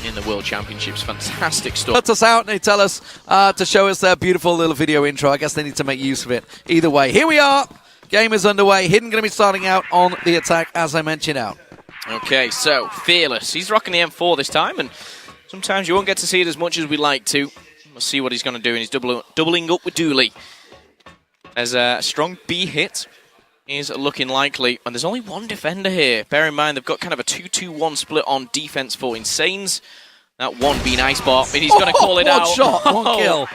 in the World Championships. Fantastic stuff. Let us out and they tell us to show us their beautiful little video intro. I guess they need to make use of it. Either way, here we are. Game is underway. Hidden going to be starting out on the attack, as I mentioned out. Okay, so Fearless. He's rocking the M4 this time, and sometimes you won't get to see it as much as we like to. We'll see what he's going to do, and he's doubling up with Dooley. There's a strong B hit is looking likely, and there's only one defender here. Bear in mind, they've got kind of a 2-2-1 split on defense for Insanes. That one being Ice Bar, and he's going to call it out. One shot, one kill.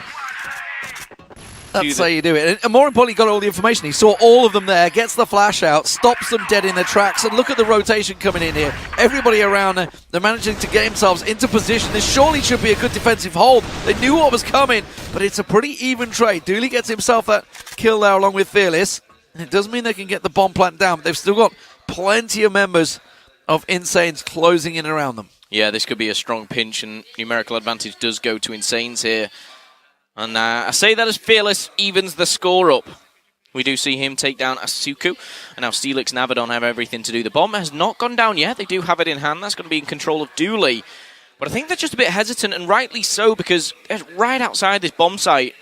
That's how you do it. And more importantly, he got all the information. He saw all of them there, gets the flash out, stops them dead in their tracks, and look at the rotation coming in here. Everybody around, they're managing to get themselves into position. This surely should be a good defensive hold. They knew what was coming, but it's a pretty even trade. Dooley gets himself that kill there along with Fearless. It doesn't mean they can get the bomb plant down, but they've still got plenty of members of Insanes closing in around them. Yeah, this could be a strong pinch, and numerical advantage does go to Insanes here. And I say that as Fearless evens the score up. We do see him take down Asuku, and now Steelix and Abaddon have everything to do. The bomb has not gone down yet. They do have it in hand. That's going to be in control of Dooley. But I think they're just a bit hesitant, and rightly so, because they're right outside this bomb site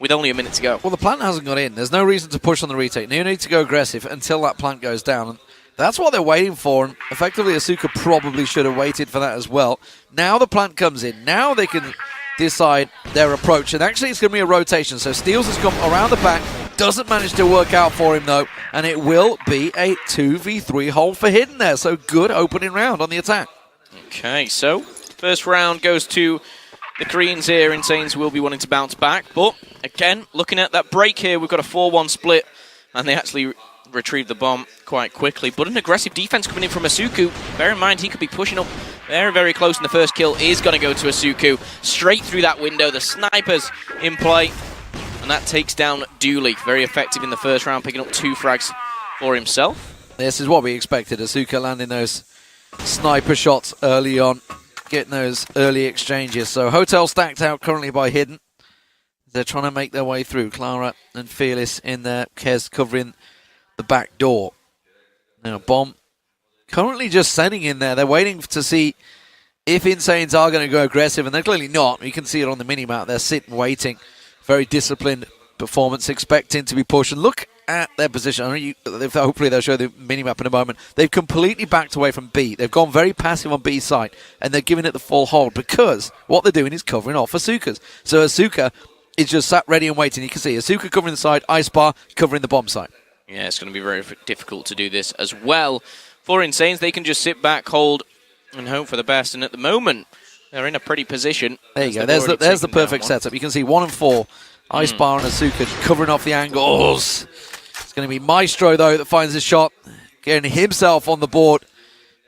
with only a minute to go. Well, the plant hasn't got in. There's no reason to push on the retake. You need to go aggressive until that plant goes down. And that's what they're waiting for. And effectively, Asuka probably should have waited for that as well. Now the plant comes in. Now they can decide their approach. And actually, it's going to be a rotation. So Steels has come around the back. Doesn't manage to work out for him, though. And it will be a 2v3 hold for Hidden there. So good opening round on the attack. Okay, so first round goes to the Koreans here. Insanes will be wanting to bounce back. But again, looking at that break here, we've got a 4-1 split. And they actually retrieved the bomb quite quickly. But an aggressive defense coming in from Asuku. Bear in mind, he could be pushing up very, very close. And the first kill is going to go to Asuku. Straight through that window. The sniper's in play. And that takes down Dooley. Very effective in the first round, picking up 2 frags for himself. This is what we expected. Asuka landing those sniper shots early on. Getting those early exchanges. So Hotel stacked out currently by Hidden. They're trying to make their way through. Clara and Fearless in there. Kez covering the back door. Now Bomb currently just sending in there. They're waiting to see if Insanes are going to go aggressive, and they're clearly not. You can see it on the minimap. They're sitting, waiting. Very disciplined performance, expecting to be pushed. And look at their position. Hopefully they'll show the minimap in a moment. They've completely backed away from B. They've gone very passive on B side, and they're giving it the full hold because what they're doing is covering off Asuka's. So Asuka is just sat ready and waiting. You can see Asuka covering the side, Ice Bar covering the bomb site. Yeah, it's going to be very difficult to do this as well. For Insanes, they can just sit back, hold, and hope for the best. And at the moment, they're in a pretty position. There you go. There's the perfect setup. You can see 1 and 4. Ice Bar and Asuka covering off the angles. It's going to be Maestro, though, that finds a shot, getting himself on the board.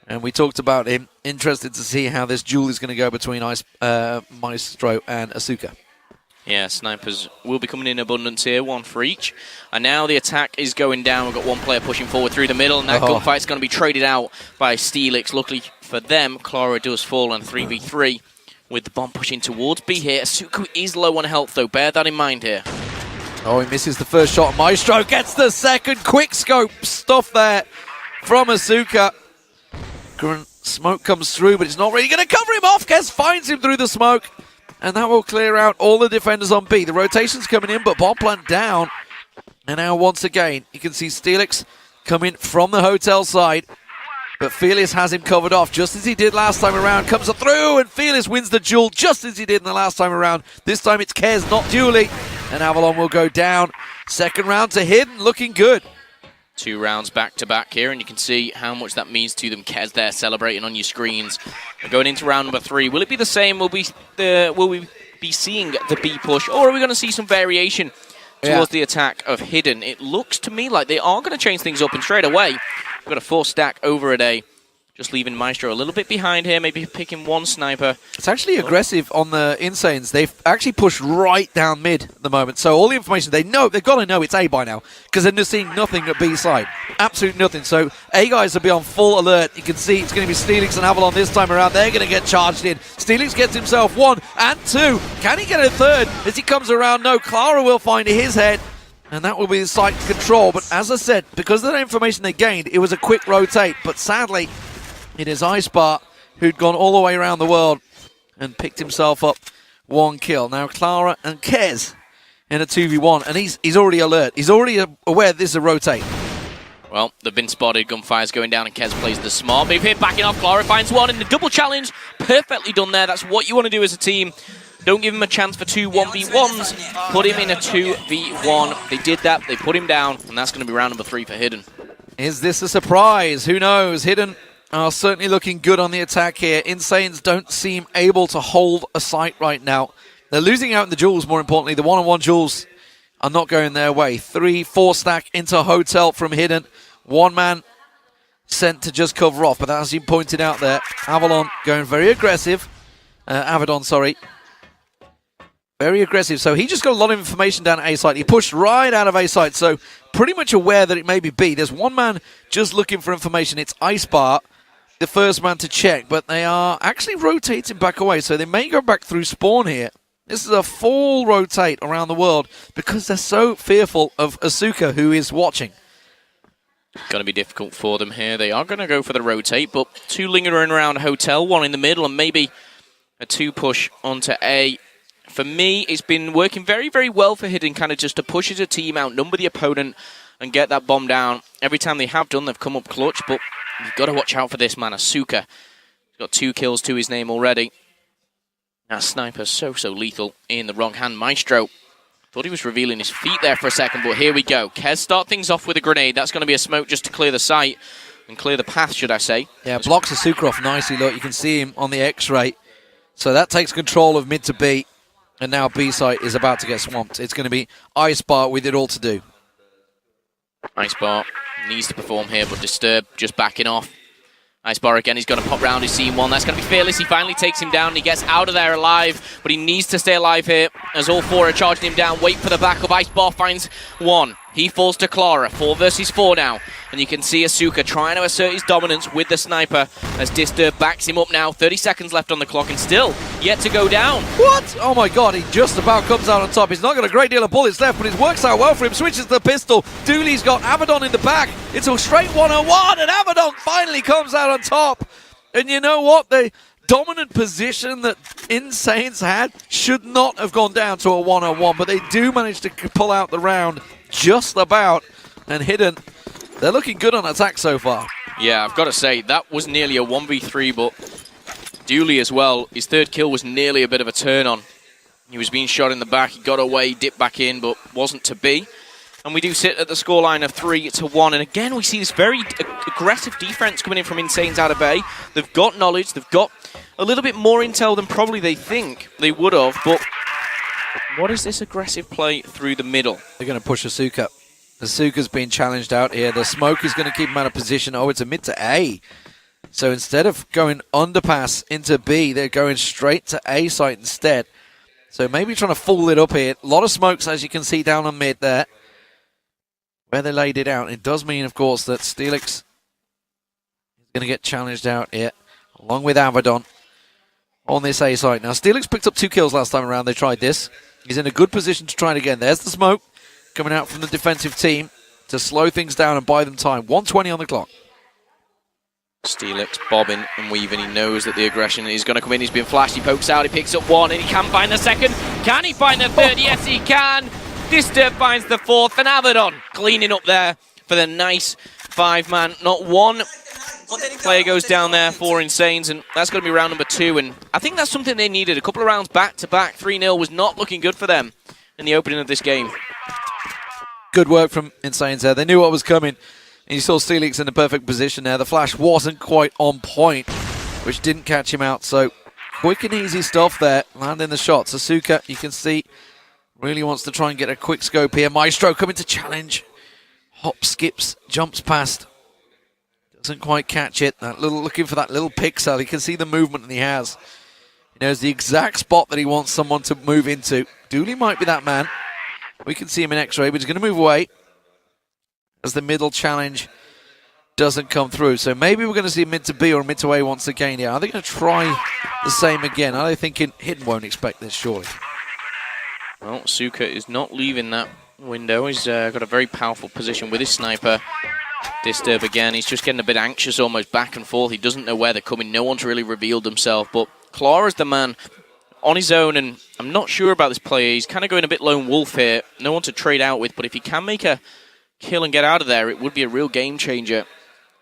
And we talked about him. Interested to see how this duel is going to go between Maestro and Asuka. Yeah, snipers will be coming in abundance here, 1 for each. And now the attack is going down. We've got 1 player pushing forward through the middle, and that gunfight's going to be traded out by Steelix. Luckily for them, Clara does fall on 3v3 with the bomb pushing towards B here. Asuku is low on health, though. Bear that in mind here. Oh, he misses the first shot. Maestro gets the second. Quick scope stuff there from Asuka. Smoke comes through, but it's not really going to cover him off. Kez finds him through the smoke. And that will clear out all the defenders on B. The rotation's coming in, but bomb plant down. And now once again, you can see Steelix coming from the hotel side. But Fearless has him covered off just as he did last time around. Comes through, and Fearless wins the duel just as he did in the last time around. This time it's Kez, not Dooley. And Avalon will go down. Second round to Hidden, looking good. 2 rounds back-to-back here, and you can see how much that means to them. Kez there celebrating on your screens. We're going into round number 3. Will it be the same? Will we be seeing the B push, or are we going to see some variation towards the attack of Hidden? It looks to me like they are going to change things up, and straight away, we've got a 4 stack over at A. Just leaving Maestro a little bit behind here, maybe picking 1 sniper. It's actually aggressive on the Insanes. They've actually pushed right down mid at the moment. So all the information they've got to know it's A by now, because they're just seeing nothing at B side. Absolute nothing. So A guys will be on full alert. You can see it's going to be Steelix and Avalon this time around. They're going to get charged in. Steelix gets himself 1 and 2. Can he get a 3rd as he comes around? No, Clara will find his head. And that will be the site control. But as I said, because of the information they gained, it was a quick rotate. But sadly, it is Ice Bar who'd gone all the way around the world and picked himself up 1 kill. Now Clara and Kez in a 2v1, and he's already alert. He's already aware this is a rotate. Well, they've been spotted. Gunfire's going down, and Kez plays the smart move here. Backing off, Clara finds one in the double challenge. Perfectly done there. That's what you want to do as a team. Don't give him a chance for 2 1v1s. Put him in a 2v1. They did that. They put him down, and that's going to be round number 3 for Hidden. Is this a surprise? Who knows? Hidden are certainly looking good on the attack here. iNsanes don't seem able to hold a site right now. They're losing out in the duels, more importantly. The one-on-one duels are not going their way. 3-4 stack into Hotel from Hidden. 1 man sent to just cover off, but as you pointed out there, Avalon going very aggressive. Avedon, sorry. Very aggressive, so he just got a lot of information down at A site. He pushed right out of A site, so pretty much aware that it may be B. There's 1 man just looking for information. It's Icebar, the first man to check, but they are actually rotating back away, so they may go back through spawn here. This is a full rotate around the world because they're so fearful of Asuka, who is watching. Going to be difficult for them here. They are going to go for the rotate, but 2 lingering around Hotel, 1 in the middle, and maybe a 2 push onto A. For me, it's been working very, very well for Hidden, kind of just to push as a team, outnumber the opponent, and get that bomb down. Every time they have done, they've come up clutch, but you've got to watch out for this man, Asuka. He's got 2 kills to his name already. That sniper so lethal in the wrong hand. Maestro thought he was revealing his feet there for a second, but here we go. Kez start things off with a grenade. That's going to be a smoke just to clear the site, and clear the path, should I say. Yeah, blocks Asuka off nicely. Look, you can see him on the X-ray. So that takes control of mid to B. And now B site is about to get swamped. It's going to be Icebar with it all to do. Icebar needs to perform here, but Disturb just backing off. Icebar again, he's going to pop round his scene 1. That's going to be fearless. He finally takes him down. He gets out of there alive, but he needs to stay alive here as all 4 are charging him down. Wait for the backup. Icebar finds 1. He falls to Clara. 4 versus 4 now. And you can see Asuka trying to assert his dominance with the sniper as Disturb backs him up now. 30 seconds left on the clock and still yet to go down. What? Oh my god, he just about comes out on top. He's not got a great deal of bullets left, but it works out well for him. Switches to the pistol. Dooley's got Avedon in the back. It's a straight 1-on-1, and Avedon finally comes out on top. And you know what? The dominant position that iNsanes had should not have gone down to a 1-on-1, but they do manage to pull out the round just about. And Hidden, they're looking good on attack so far. Yeah, I've got to say, that was nearly a 1v3, but Dooley as well, his 3rd kill was nearly a bit of a turn on. He was being shot in the back, he got away, dipped back in, but wasn't to be. And we do sit at the scoreline of 3-1. And again, we see this very aggressive defense coming in from iNsanes out of A. They've got knowledge, they've got a little bit more intel than probably they think they would have, but what is this aggressive play through the middle? They're going to push Asuka. Asuka's been challenged out here. The smoke is going to keep him out of position. Oh, it's a mid to A. So instead of going underpass into B, they're going straight to A site instead. So maybe trying to fool it up here. A lot of smokes, as you can see down on mid there, where they laid it out. It does mean, of course, that Steelix is going to get challenged out here, along with Avedon on this A site. Now, Steelix picked up 2 kills last time around. They tried this. He's in a good position to try it again. There's the smoke coming out from the defensive team to slow things down and buy them time. 1:20 on the clock. Steelix bobbing and weaving. He knows that the aggression is going to come in. He's been flashed. He pokes out. He picks up 1, and he can find the 2nd. Can he find the 3rd? Yes, he can. Disturb finds the 4th, and Avedon cleaning up there for the nice 5-man. Not one player goes down there for iNsanes, and that's going to be round number 2. And I think that's something they needed. A couple of rounds back-to-back. 3-0 was not looking good for them in the opening of this game. Good work from iNsanes there. They knew what was coming. And you saw Steelix in the perfect position there. The flash wasn't quite on point, which didn't catch him out. So quick and easy stuff there. Landing the shots. Asuka, you can see, really wants to try and get a quick scope here. Maestro coming to challenge. Hop, skips, jumps past. Doesn't quite catch it. Looking for that little pixel. You can see the movement that he has. He knows the exact spot that he wants someone to move into. Dooley might be that man. We can see him in X-ray, but he's going to move away as the middle challenge doesn't come through. So maybe we're going to see mid to B or mid to A once again here. Are they going to try the same again? Are they thinking Hidden won't expect this, surely? Well, Suka is not leaving that window. He's got a very powerful position with his sniper. Disturb again. He's just getting a bit anxious, almost back and forth. He doesn't know where they're coming. No one's really revealed themselves, but Clara's the man on his own, and I'm not sure about this player. He's kind of going a bit lone wolf here. No one to trade out with, but if he can make a kill and get out of there, it would be a real game changer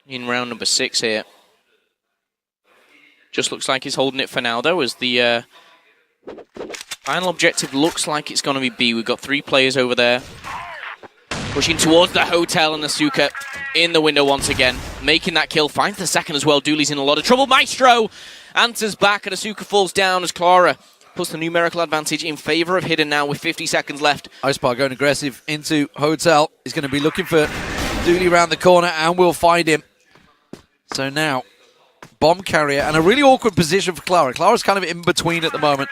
in round number 6 here. Just looks like he's holding it for now, though, as the final objective looks like it's going to be B. We've got 3 players over there. Pushing towards the hotel, and Asuka in the window once again. Making that kill. Finds the second as well. Dooley's in a lot of trouble. Maestro answers back, and Asuka falls down as Clara puts the numerical advantage in favor of Hidden now with 50 seconds left. iSpar going aggressive into hotel. He's going to be looking for Dooley around the corner, and we'll find him. So now, bomb carrier, and a really awkward position for Clara. Clara's kind of in between at the moment.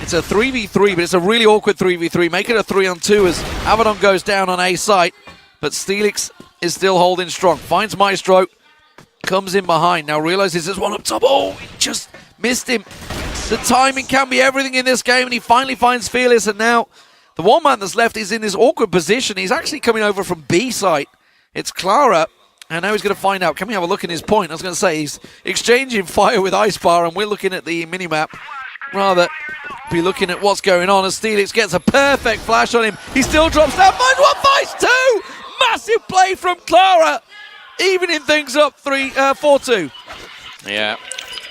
It's a 3v3, but it's a really awkward 3v3. Make it a 3-on-2 as Abaddon goes down on A site, but Steelix is still holding strong. Finds Maestro, comes in behind. Now realizes there's one up top. Oh, he just missed him. The timing can be everything in this game, and he finally finds Fearless, and now the one man that's left is in this awkward position. He's actually coming over from B site. It's Clara, and now he's going to find out. Can we have a look at his point? I was going to say he's exchanging fire with iSpar, and we're looking at the minimap. Rather be looking at what's going on as Steelix gets a perfect flash on him. He still drops down, finds one, finds 2! Massive play from Clara, evening things up 4-2. Yeah,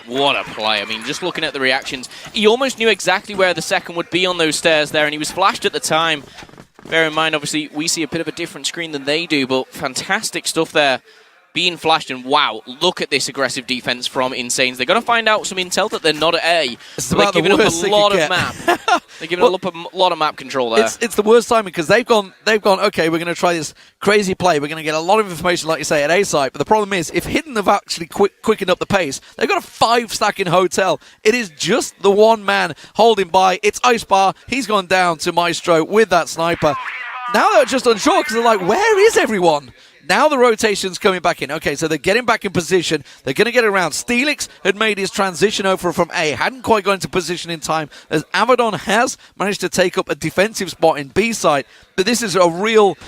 what a play. I mean, just looking at the reactions, he almost knew exactly where the second would be on those stairs there, and he was flashed at the time. Bear in mind, obviously, we see a bit of a different screen than they do, but fantastic stuff there. Being flashed, and wow, look at this aggressive defense from iNsanes. They're going to find out some intel that they're not at A. So they're giving up a lot of map. They're giving up a lot of map control there. It's the worst timing because they've gone, okay, we're going to try this crazy play. We're going to get a lot of information, like you say, at A site. But the problem is, if Hidden have actually quickened up the pace, they've got a 5-stacking hotel. It is just the one man holding by. It's iSpar. He's gone down to Maestro with that sniper. Now they're just unsure because they're like, where is everyone? Now the rotation's coming back in. Okay, so they're getting back in position. They're going to get around. Steelix had made his transition over from A. Hadn't quite got into position in time, as Abaddon has managed to take up a defensive spot in B side. But this is a real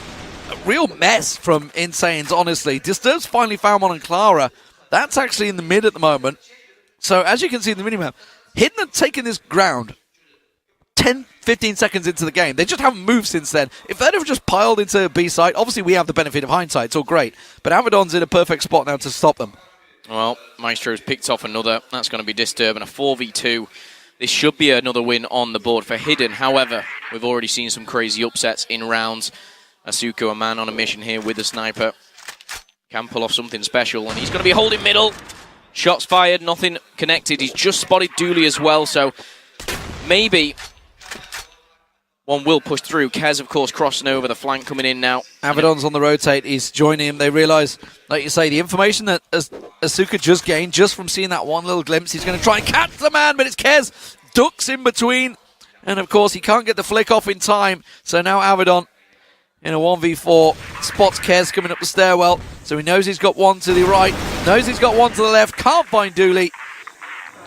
mess from iNsanes, honestly. Disturb's finally found one on Clara. That's actually in the mid at the moment. So as you can see in the minimap, Hidden had taken this ground 10-15 seconds into the game. They just haven't moved since then. If they'd have just piled into B site, obviously we have the benefit of hindsight, it's all great. But Abaddon's in a perfect spot now to stop them. Well, Maestro's picked off another. That's going to be Disturb, and a 4v2. This should be another win on the board for Hidden. However, we've already seen some crazy upsets in rounds. Asuka, a man on a mission here with a sniper, can pull off something special, and he's going to be holding middle. Shots fired, nothing connected. He's just spotted Dooley as well, so maybe one will push through. Kez, of course, crossing over the flank, coming in now. Abaddon's on the rotate. He's joining him. They realise, like you say, the information that Asuka just gained just from seeing that one little glimpse. He's going to try and catch the man, but it's Kez. Ducks in between. And, of course, he can't get the flick off in time. So now Abaddon in a 1v4 spots Kez coming up the stairwell. So he knows he's got one to the right. Knows he's got one to the left. Can't find Dooley.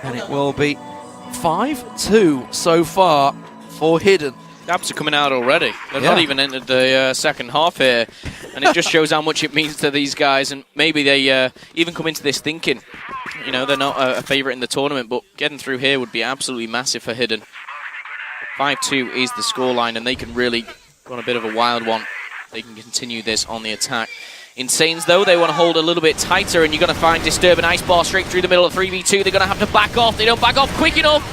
And it will be 5-2 so far for Hidden. Dabs are coming out already. They've not even entered the second half here. And it just shows how much it means to these guys. And maybe they even come into this thinking, you know, they're not a favourite in the tournament, but getting through here would be absolutely massive for Hidden. 5-2 is the scoreline, and they can really go on a bit of a wild one. They can continue this on the attack. iNsanes, though, they want to hold a little bit tighter, and you're going to find Disturb and iSpar straight through the middle of 3v2. They're going to have to back off. They don't back off quick enough.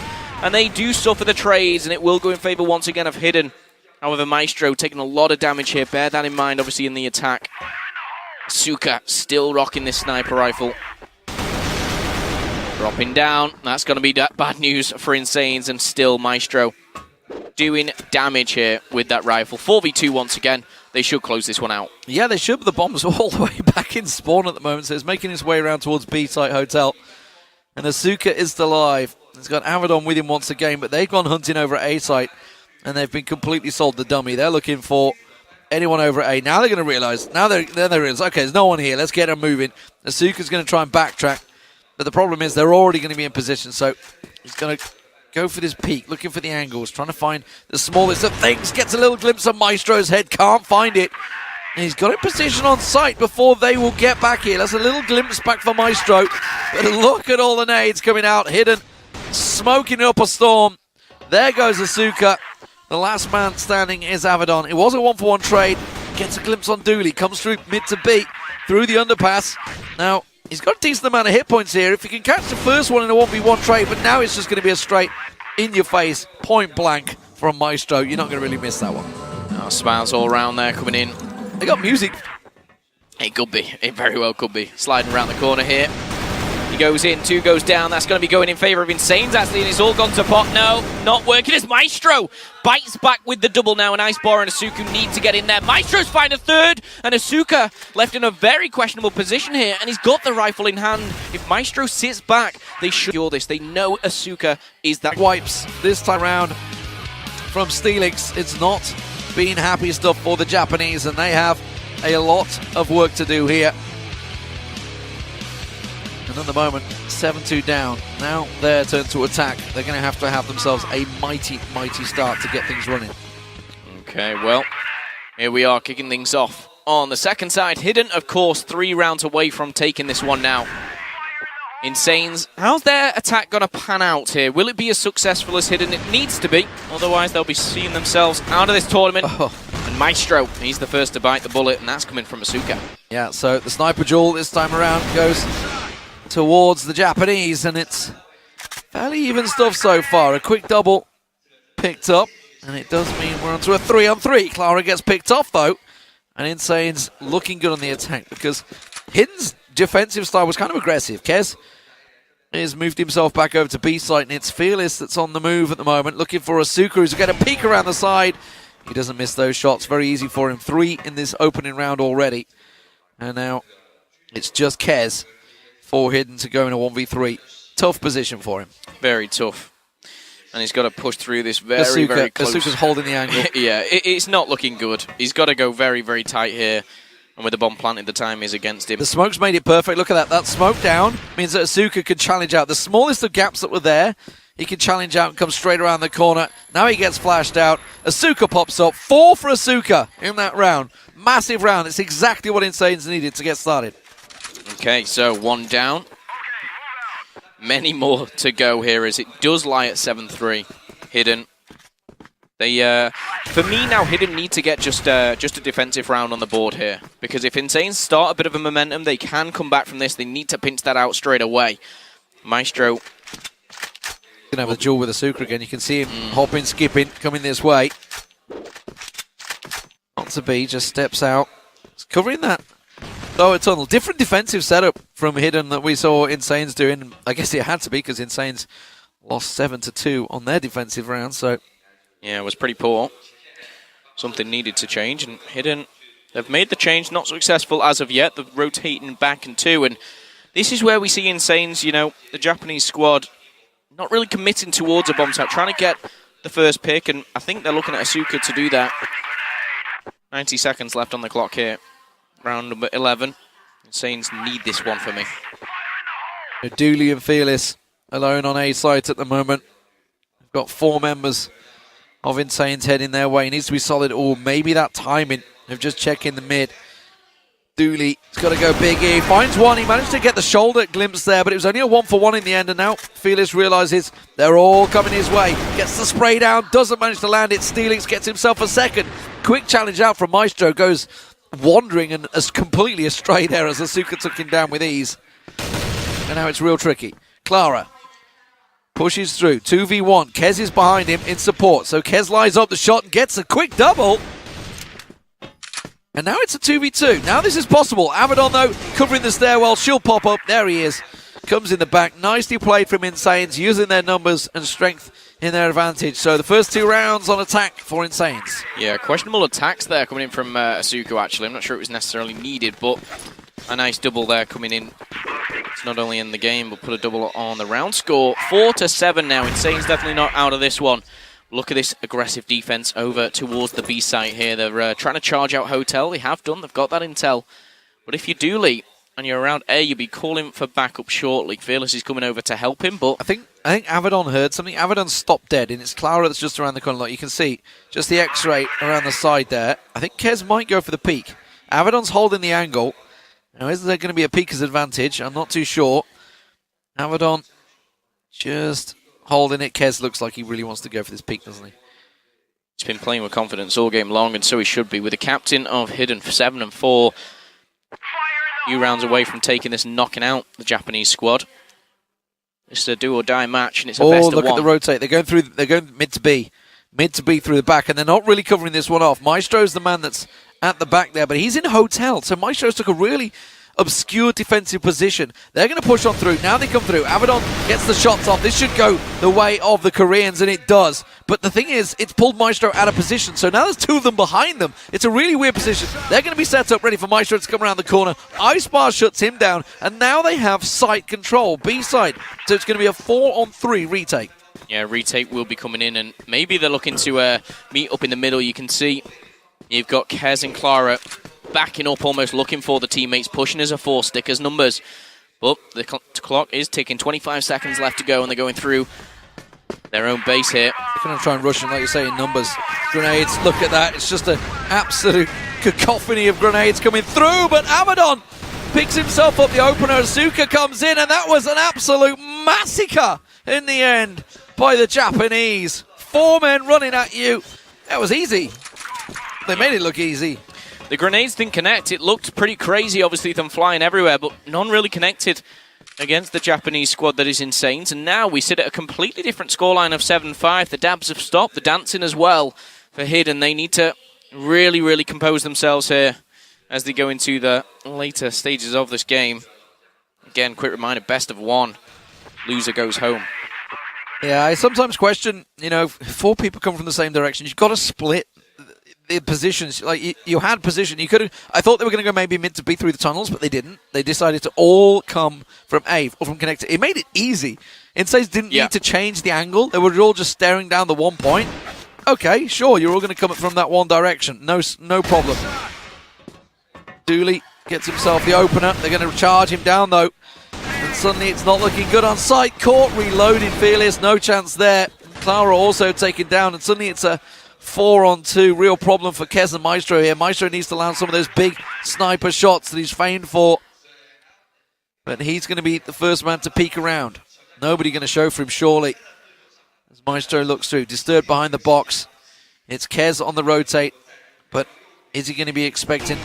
And they do suffer the trades, and it will go in favour once again of Hidden. However, Maestro taking a lot of damage here. Bear that in mind, obviously, in the attack. Suka still rocking this sniper rifle. Dropping down. That's going to be bad news for iNsanes, and still Maestro doing damage here with that rifle. 4v2 once again. They should close this one out. Yeah, they should, but the bomb's all the way back in spawn at the moment, so it's making its way around towards B-site hotel. And Asuka is still alive. He's got Abaddon with him once again, but they've gone hunting over at A-site, and they've been completely sold the dummy. They're looking for anyone over at A. Now they're going to realise, okay, there's no one here. Let's get them moving. Asuka's going to try and backtrack, but the problem is they're already going to be in position, so he's going to go for this peek, looking for the angles, trying to find the smallest of things. Gets a little glimpse of Maestro's head, can't find it. And he's got in position on site before they will get back here. That's a little glimpse back for Maestro. But look at all the nades coming out. Hidden smoking up a storm. There goes Asuka. The last man standing is Avedon. It was a 1-for-1 trade. Gets a glimpse on Dooley. Comes through mid to B. Through the underpass. Now, he's got a decent amount of hit points here. If he can catch the first one in a 1v1 trade, but now it's just going to be a straight in-your-face, point-blank from Maestro. You're not going to really miss that one. Oh, smiles all around there coming in. They got music. It could be. It very well could be. Sliding around the corner here. He goes in, 2 goes down. That's going to be going in favour of iNsanes, actually, and it's all gone to pot. No, not working as Maestro bites back with the double now, and Icebore and Asuka need to get in there. Maestro's find a third, and Asuka left in a very questionable position here, and he's got the rifle in hand. If Maestro sits back, they should secure this. They know Asuka is that. Wipes this time round from Steelix. It's not been happy stuff for the Japanese, and they have a lot of work to do here. And at the moment, 7-2 down. Now their turn to attack. They're going to have themselves a mighty, mighty start to get things running. Okay, well, here we are kicking things off. On the second side, Hidden, of course, 3 rounds away from taking this one now. iNsanes, how's their attack going to pan out here? Will it be as successful as Hidden? It needs to be. Otherwise, they'll be seeing themselves out of this tournament. And Maestro, he's the first to bite the bullet, and that's coming from Asuka. Yeah, so the sniper duel this time around goes towards the Japanese, and it's fairly even stuff so far. A quick double picked up, and it does mean we're onto a 3-on-3. Clara gets picked off, though, and iNsanes looking good on the attack because Hidden's defensive style was kind of aggressive. Kez has moved himself back over to B site, and it's Fearless that's on the move at the moment, looking for Asuka, who's going to peek around the side. He doesn't miss those shots. Very easy for him. 3 in this opening round already. And now it's just Kez for Hidden to go in a 1v3. Tough position for him. Very tough. And he's got to push through this very close. Asuka's holding the angle. Yeah, it's not looking good. He's got to go very, very tight here. And with the bomb planted, the time is against him. The smoke's made it perfect. Look at that. That smoke down means that Asuka could challenge out. The smallest of gaps that were there, he can challenge out and come straight around the corner. Now he gets flashed out. Asuka pops up. 4 for Asuka in that round. Massive round. It's exactly what iNsanes needed to get started. Okay, so 1 down. Many more to go here as it does lie at 7-3. Hidden. They, for me now, Hidden need to get just a defensive round on the board here. Because if iNsanes start a bit of a momentum, they can come back from this. They need to pinch that out straight away. Maestro. Going to have a duel with Asuka again. You can see him hopping, skipping, coming this way. Not to be, just steps out. It's covering that lower tunnel. Different defensive setup from Hidden that we saw iNsanes doing. I guess it had to be because iNsanes lost 7-2 on their defensive round. So yeah, it was pretty poor. Something needed to change, and Hidden, they've made the change, not successful as of yet. They're rotating back and 2, and this is where we see iNsanes, you know, the Japanese squad not really committing towards a bomb site, trying to get the first pick, and I think they're looking at Asuka to do that. 90 seconds left on the clock here. Round number 11. iNsanes need this one for me. Dooley and Fearless alone on A site at the moment. We've got 4 members of iNsanes heading their way. It needs to be solid. Or maybe that timing of just checking the mid. Dooley's got to go big here. He finds one. He managed to get the shoulder glimpse there, but it was only a 1-for-1 in the end. And now Fearless realizes they're all coming his way. Gets the spray down. Doesn't manage to land it. Steelix gets himself a second. Quick challenge out from Maestro. Goes wandering and as completely astray there as Asuka took him down with ease. And now it's real tricky. Clara pushes through. 2v1. Kez is behind him in support. So Kez lines up the shot and gets a quick double. And now it's a 2v2. Now this is possible. Avedon, though, covering the stairwell. She'll pop up. There he is. Comes in the back. Nicely played from iNsanes, using their numbers and strength in their advantage. So the first 2 rounds on attack for iNsanes. Yeah, questionable attacks there coming in from Asuka, actually. I'm not sure it was necessarily needed, but a nice double there coming in. It's not only in the game, but put a double on the round score. 4-7 now. iNsanes definitely not out of this one. Look at this aggressive defense over towards the B site here. They're trying to charge out Hotel. They have done. They've got that intel. But if you do lead and you're around A, you'll be calling for backup shortly. Fearless is coming over to help him, but I think Avedon heard something. Avedon stopped dead, and it's Clara that's just around the corner. Like you can see, just the X-ray around the side there. I think Kez might go for the peak. Avedon's holding the angle. Now, is there going to be a peeker's advantage? I'm not too sure. Avedon just holding it. Kez looks like he really wants to go for this peak, doesn't he? He's been playing with confidence all game long, and so he should be. With the captain of Hidden for 7-4, a few rounds away from taking this and knocking out the Japanese squad. It's a do-or-die match, and it's a best of one. Oh, look at the rotate. They're going mid to B. Mid to B through the back, and they're not really covering this one off. Maestro's the man that's at the back there, but he's in hotel, so Maestro's took a really obscure defensive position. They're going to push on through. Now they come through. Abaddon gets the shots off. This should go the way of the Koreans, and it does. But the thing is, it's pulled Maestro out of position, so now there's two of them behind them. It's a really weird position. They're going to be set up ready for Maestro to come around the corner. Ice Bar shuts him down, and now they have site control, B side. So it's going to be a 4-on-3 retake. Yeah, retake will be coming in, and maybe they're looking to meet up in the middle. You can see you've got Kez and Clara backing up, almost looking for the teammates, pushing as a 4, stickers numbers. But the clock is ticking, 25 seconds left to go, and they're going through their own base here. They're going to try and rush them, like you say, in numbers. Grenades, look at that. It's just an absolute cacophony of grenades coming through, but Abaddon picks himself up the opener. Asuka comes in, and that was an absolute massacre in the end by the Japanese. 4 men running at you. That was easy. They made it look easy. The grenades didn't connect. It looked pretty crazy, obviously, them flying everywhere, but none really connected against the Japanese squad that is Insanes. And now we sit at a completely different scoreline of 7-5. The dabs have stopped, the dancing as well for Hidden. They need to really, really compose themselves here as they go into the later stages of this game. Again, quick reminder, best of 1. Loser goes home. Yeah, I sometimes question, if 4 people come from the same direction, you've got to split the positions. Like, you had position. You could have. I thought they were going to go maybe mid to B through the tunnels, but they didn't. They decided to all come from A or from connector. It made it easy. Insanes didn't need to change the angle. They were all just staring down the 1 point. Okay, sure, you're all going to come from that one direction. No problem. Dooley gets himself the opener. They're going to charge him down, though. And suddenly it's not looking good on site. Court reloading, Fearless. No chance there. Clara also taken down, and suddenly it's a 4-on-2. Real problem for Kez and Maestro here. Maestro needs to land some of those big sniper shots that he's famed for. But he's going to be the first man to peek around. Nobody going to show for him, surely. As Maestro looks through. Disturbed behind the box. It's Kez on the rotate. But is he going to be expecting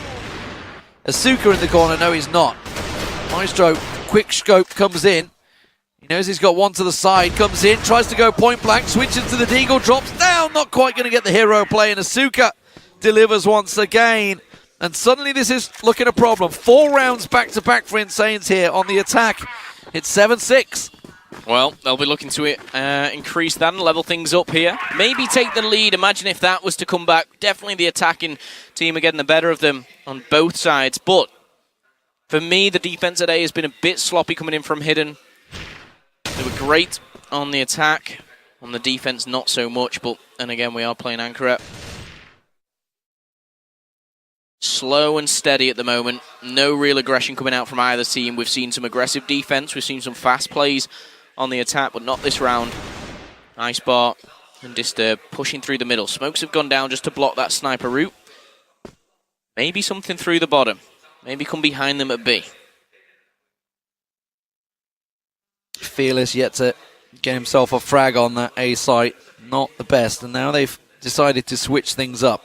Asuka in the corner? No, he's not. Maestro, quick scope, comes in. He knows he's got one to the side, comes in, tries to go point blank, switches to the Deagle, drops down, not quite going to get the hero play, and Asuka delivers once again. And suddenly this is looking a problem. 4 rounds back-to-back for Insanes here on the attack. It's 7-6. Well, they'll be looking to increase that and level things up here. Maybe take the lead. Imagine if that was to come back. Definitely the attacking team are getting the better of them on both sides. But for me, the defense today has been a bit sloppy coming in from Hidden. They were great on the attack. On the defense, not so much. But, and again, we are playing Ankara. Slow and steady at the moment. No real aggression coming out from either team. We've seen some aggressive defense. We've seen some fast plays on the attack, but not this round. Ice Bar and Disturb pushing through the middle. Smokes have gone down just to block that sniper route. Maybe something through the bottom. Maybe come behind them at B. Fearless yet to get himself a frag on that A site. Not the best. And now they've decided to switch things up.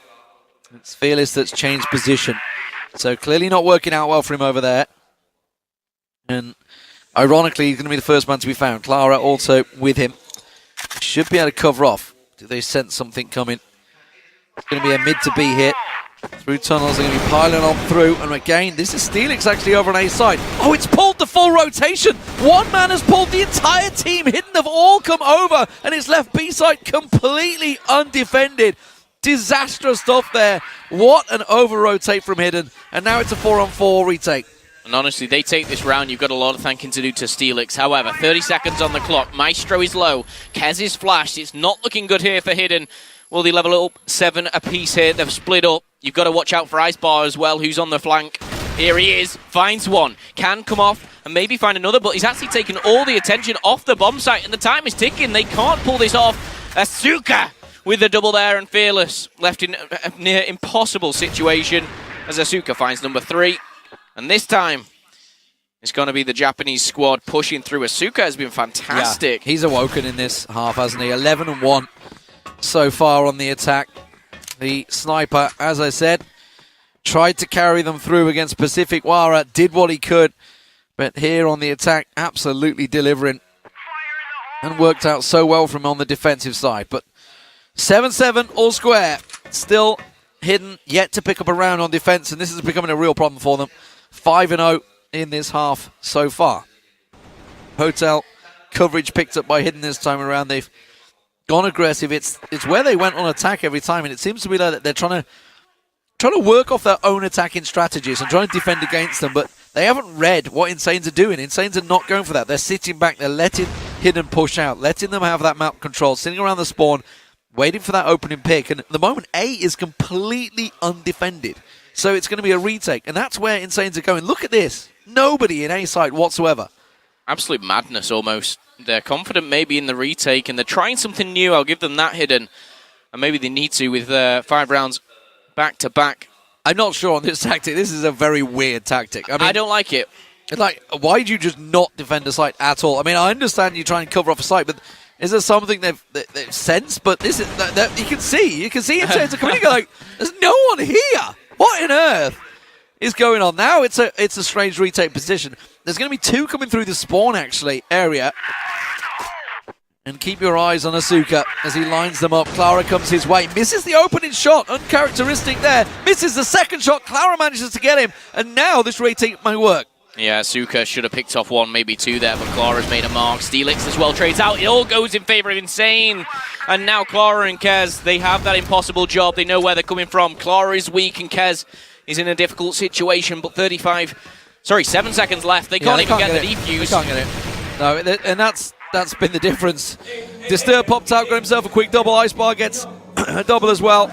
It's Fearless that's changed position. So clearly not working out well for him over there. And ironically, he's going to be the first man to be found. Clara also with him. Should be able to cover off. Do they sense something coming? It's going to be a mid to B hit. Through tunnels, they're going to be piling on through. And again, this is Steelix actually over on A side. Oh, it's pulled the full rotation. One man has pulled the entire team. Hidden have all come over. And it's left B side completely undefended. Disastrous stuff there. What an over-rotate from Hidden. And now it's a 4-on-4 retake. And honestly, they take this round. You've got a lot of thanking to do to Steelix. However, 30 seconds on the clock. Maestro is low. Kez is flashed. It's not looking good here for Hidden. Will they level up 7 apiece here? They've split up. You've got to watch out for Ice Bar as well, who's on the flank. Here he is. Finds one. Can come off and maybe find another, but he's actually taken all the attention off the bomb site, and the time is ticking. They can't pull this off. Asuka with the double there, and Fearless left in a near impossible situation as Asuka finds number 3. And this time, It's going to be the Japanese squad pushing through. Asuka has been fantastic. Yeah, he's awoken in this half, hasn't he? 11-1 so far on the attack. The sniper, as I said, tried to carry them through against Pacific Wara, did what he could, but here on the attack, absolutely delivering. And worked out so well from on the defensive side. But 7-7, all square. Still Hidden, yet to pick up a round on defense, and this is becoming a real problem for them. 5-0 in this half so far. Hotel coverage picked up by Hidden this time around. They've gone aggressive. It's where they went on attack every time, and it seems to be like they're trying to work off their own attacking strategies and trying to defend against them, but they haven't read what Insanes are doing. Insanes are not going for that. They're sitting back. They're letting Hidden push out, letting them have that map control, sitting around the spawn, waiting for that opening pick. And at the moment, A is completely undefended. So it's going to be a retake. And that's where Insanes are going. Look at this. Nobody in A side whatsoever. Absolute madness almost. They're confident maybe in the retake, and they're trying something new. I'll give them that, Hidden. And maybe they need to with 5 rounds back-to-back. I'm not sure on this tactic. This is a very weird tactic. I mean, I don't like it. It's like, why do you just not defend a site at all? I mean, I understand you try and cover off a site, but is there something they've sensed? But this is that you can see Insanes are coming in like, there's no one here. What on earth is going on now? It's a strange retake position. There's going to be 2 coming through the spawn actually area. And keep your eyes on Asuka as he lines them up. Clara comes his way, misses the opening shot, uncharacteristic there. Misses the second shot. Clara manages to get him, and now this retake may work. Yeah, Asuka should have picked off 1, maybe 2 there, but Clara's made a mark. Steelix as well trades out. It all goes in favor of Insane. And now Clara and Kez, they have that impossible job. They know where they're coming from. Clara is weak and Kez is in a difficult situation, but 7 seconds left. They can't even get the defuse. They can't get it. No, and that's been the difference. Disturb popped out, got himself a quick double. Ice Bar gets a double as well.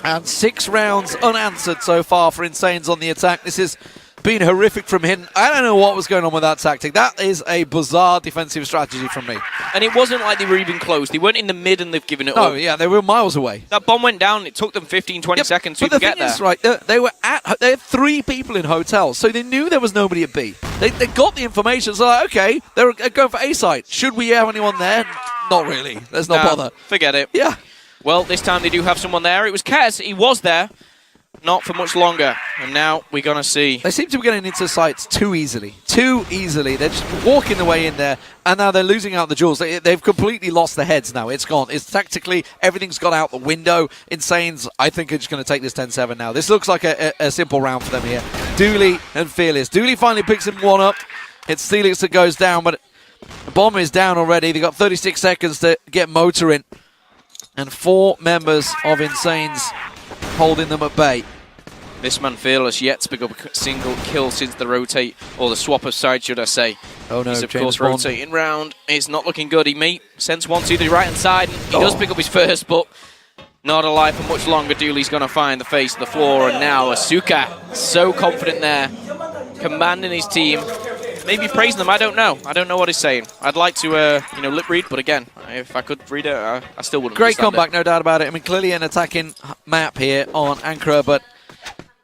And 6 rounds unanswered so far for Insanes on the attack. This has been horrific from Hidden. I don't know what was going on with that tactic. That is a bizarre defensive strategy from me. And it wasn't like they were even close. They weren't in the mid and they've given it up. No, yeah, they were miles away. That bomb went down. It took them 15, 20 seconds to even get there. But the thing is, right, they had 3 people in hotels, so they knew there was nobody at B. They got the information, so like, okay, they're going for A side. Should we have anyone there? Not really. Let's not bother. Forget it. Yeah. Well, this time they do have someone there. It was Kez. He was there. Not for much longer. And now we're going to see. They seem to be getting into sites too easily. Too easily. They're just walking their way in there, and now they're losing out the jewels. They've completely lost their heads now. It's gone. It's tactically, everything's gone out the window. Insanes, I think, are just going to take this 10-7 now. This looks like a simple round for them here. Dooley and Fearless. Dooley finally picks him 1 up. It's Steelix that goes down, but the bomb is down already. They've got 36 seconds to get motor in. And 4 members of Insanes holding them at bay. This man Fearless yet to pick up a single kill since the rotate, or the swap of side, should I say. Oh no, he's of James course Bond. rotating round. It's not looking good. He may sense 1 to the right hand side. And he does pick up his first, but not alive for much longer. Dooley's going to find the face of the floor, and now Asuka, so confident there, commanding his team. Maybe praising them, I don't know. I don't know what he's saying. I'd like to, lip read, but again, if I could read it, I still wouldn't. Great comeback, no doubt about it. I mean, clearly an attacking map here on Ankara, but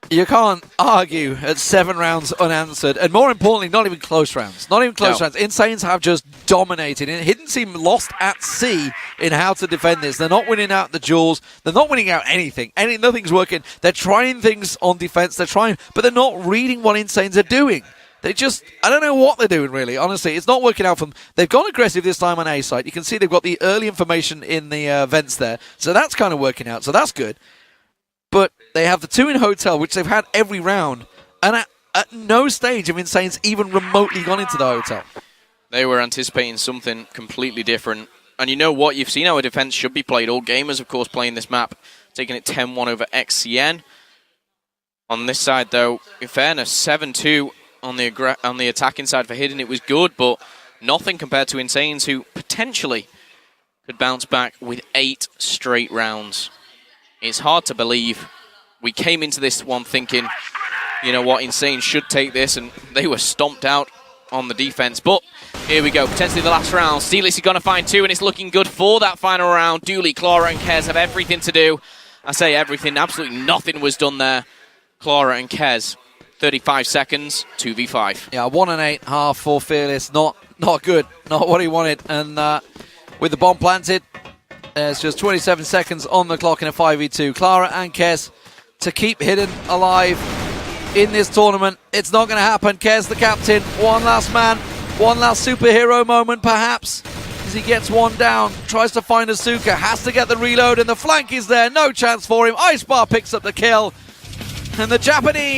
you can't argue at 7 rounds unanswered, and more importantly, not even close rounds. Not even close rounds. Insanes have just dominated. Hidden seem lost at sea in how to defend this. They're not winning out the jewels. They're not winning out anything. Nothing's working. They're trying things on defense. They're trying, but they're not reading what Insanes are doing. They just, I don't know what they're doing, really. Honestly, it's not working out for them. They've gone aggressive this time on A side. You can see they've got the early information in the vents there. So that's kind of working out. So that's good. But they have the 2 in hotel, which they've had every round. And at no stage have Insanes even remotely gone into the hotel. They were anticipating something completely different. And you know what? You've seen how a defense should be played. All gamers, of course, playing this map. Taking it 10-1 over XCN. On this side, though, in fairness, 7-2. On the attacking side for Hidden, it was good, but nothing compared to Insanes, who potentially could bounce back with 8 straight rounds. It's hard to believe. We came into this one thinking, you know what, Insanes should take this, and they were stomped out on the defense. But here we go, potentially the last round. Steelix is going to find 2, and it's looking good for that final round. Dooley, Clara, and Kez have everything to do. I say everything, absolutely nothing was done there. Clara and Kez 35 seconds, 2v5. Yeah, 1 and 8 half for Fearless. Not good. Not what he wanted. And with the bomb planted, there's just 27 seconds on the clock in a 5v2. Clara and Kez to keep Hidden alive in this tournament. It's not going to happen. Kez, the captain, one last man, one last superhero moment perhaps, as he gets one down, tries to find Asuka, has to get the reload, and the flank is there. No chance for him. Ice Bar picks up the kill, and the Japanese